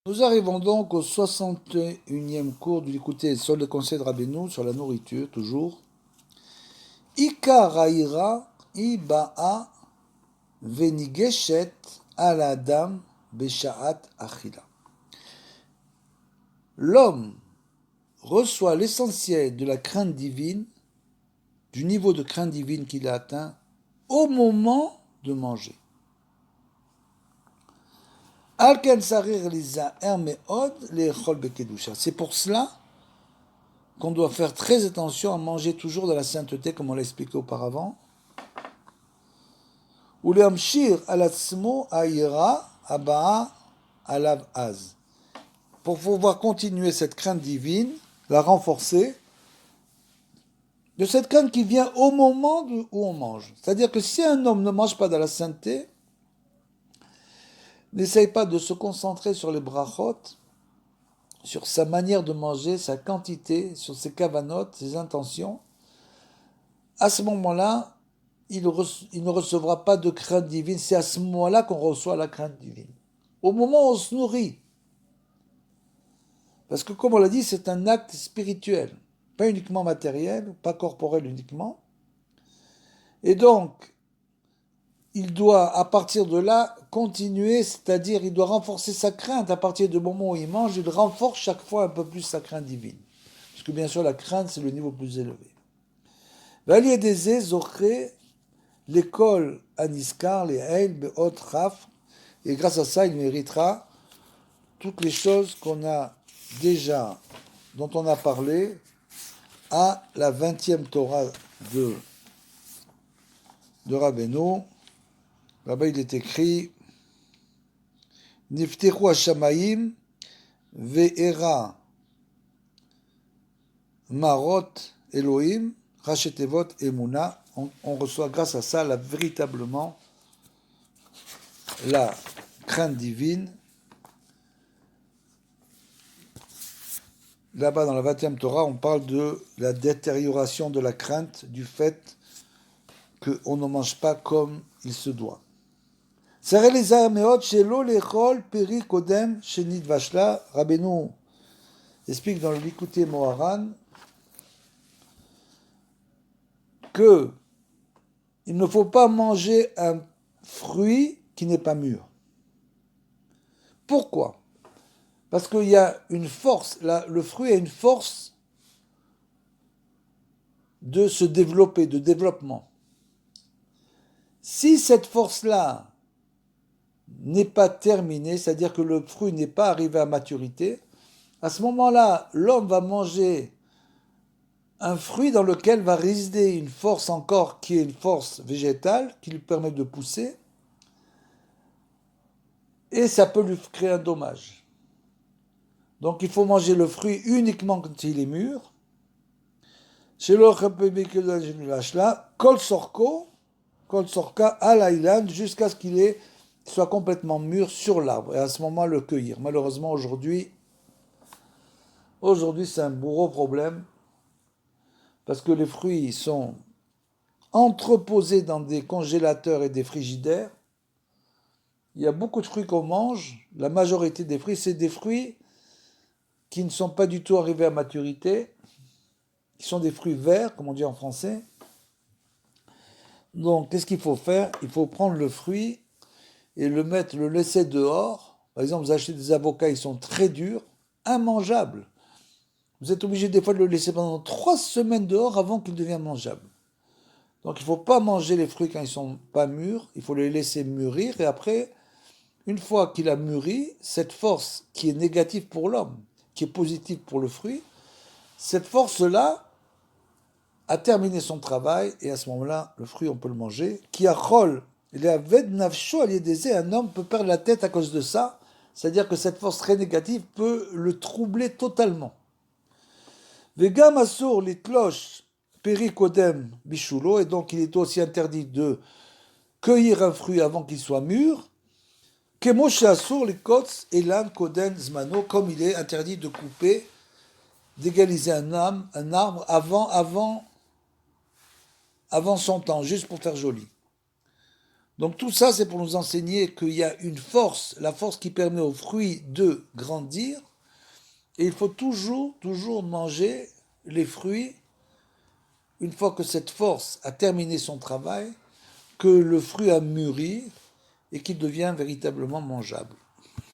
Nous arrivons donc au 61e cours du Likuté sur le conseil de Rabbeinu, sur la nourriture, toujours. Ika raïra iba'a venigeshet al adam besha'at achila. L'homme reçoit l'essentiel de la crainte divine, du niveau de crainte divine qu'il a atteint, au moment de manger. C'est pour cela qu'on doit faire très attention à manger toujours de la sainteté, comme on l'a expliqué auparavant. Ou l'amshir alatzmo aïra aba'a alav az. Pour pouvoir continuer cette crainte divine, la renforcer, de cette crainte qui vient au moment où on mange. C'est-à-dire que si un homme ne mange pas de la sainteté, n'essaye pas de se concentrer sur les brachot, sur sa manière de manger, sa quantité, sur ses kavanotes, ses intentions. À ce moment-là, il ne recevra pas de crainte divine. C'est à ce moment-là qu'on reçoit la crainte divine. Au moment où on se nourrit. Parce que comme on l'a dit, c'est un acte spirituel. Pas uniquement matériel, pas corporel uniquement. Et donc, il doit, à partir de là, continuer, c'est-à-dire il doit renforcer sa crainte. À partir du moment où il mange, il renforce chaque fois un peu plus sa crainte divine. Parce que bien sûr, la crainte, c'est le niveau plus élevé. Valier des Zoché, l'école Aniskar, les Heil, Be'ot, Raf, et grâce à ça, il méritera toutes les choses dont on a parlé, à la 20e Torah de Rabbeinu. Là-bas, il est écrit Niftechu Hashamayim ve'era marot Elohim rachetevot emuna. On reçoit grâce à ça véritablement la crainte divine. Là-bas, dans la 20e Torah, on parle de la détérioration de la crainte du fait qu'on ne mange pas comme il se doit. Rabbeinu explique dans le Likutei Moharan que il ne faut pas manger un fruit qui n'est pas mûr. Pourquoi ? Parce qu'il y a une force, le fruit a une force de se développer, de développement. Si cette force-là n'est pas terminée, c'est-à-dire que le fruit n'est pas arrivé à maturité, à ce moment-là, l'homme va manger un fruit dans lequel va résider une force encore qui est une force végétale, qui lui permet de pousser, et ça peut lui créer un dommage. Donc il faut manger le fruit uniquement quand il est mûr. Chez l'autre, kol sorka alaylan, jusqu'à ce qu'il soit complètement mûr sur l'arbre, et à ce moment le cueillir. Malheureusement aujourd'hui c'est un gros problème, parce que les fruits sont entreposés dans des congélateurs et des frigidaires. Il y a beaucoup de fruits qu'on mange, la majorité des fruits, c'est des fruits qui ne sont pas du tout arrivés à maturité, qui sont des fruits verts, comme on dit en français. Donc, qu'est-ce qu'il faut faire ? Il faut prendre le fruit et le laisser dehors. Par exemple, vous achetez des avocats, ils sont très durs, immangeables. Vous êtes obligé des fois de le laisser pendant 3 semaines dehors avant qu'il devienne mangeable. Donc, il ne faut pas manger les fruits quand ils ne sont pas mûrs, il faut les laisser mûrir, et après, une fois qu'il a mûri, cette force qui est négative pour l'homme, qui est positive pour le fruit, cette force-là a terminé son travail, et à ce moment-là, le fruit, on peut le manger. Qui a rôle, il est à ved nafsho aliédésé, un homme peut perdre la tête à cause de ça, c'est-à-dire que cette force très négative peut le troubler totalement. Vegam asur les cloches perikodem bishulo, et donc il est aussi interdit de cueillir un fruit avant qu'il soit mûr. Kemoshe asur les kots elan koden zmano, comme il est interdit de couper, d'égaliser un arbre avant son temps, juste pour faire joli. Donc tout ça, c'est pour nous enseigner qu'il y a une force, la force qui permet aux fruits de grandir, et il faut toujours, toujours manger les fruits une fois que cette force a terminé son travail, que le fruit a mûri et qu'il devient véritablement mangeable.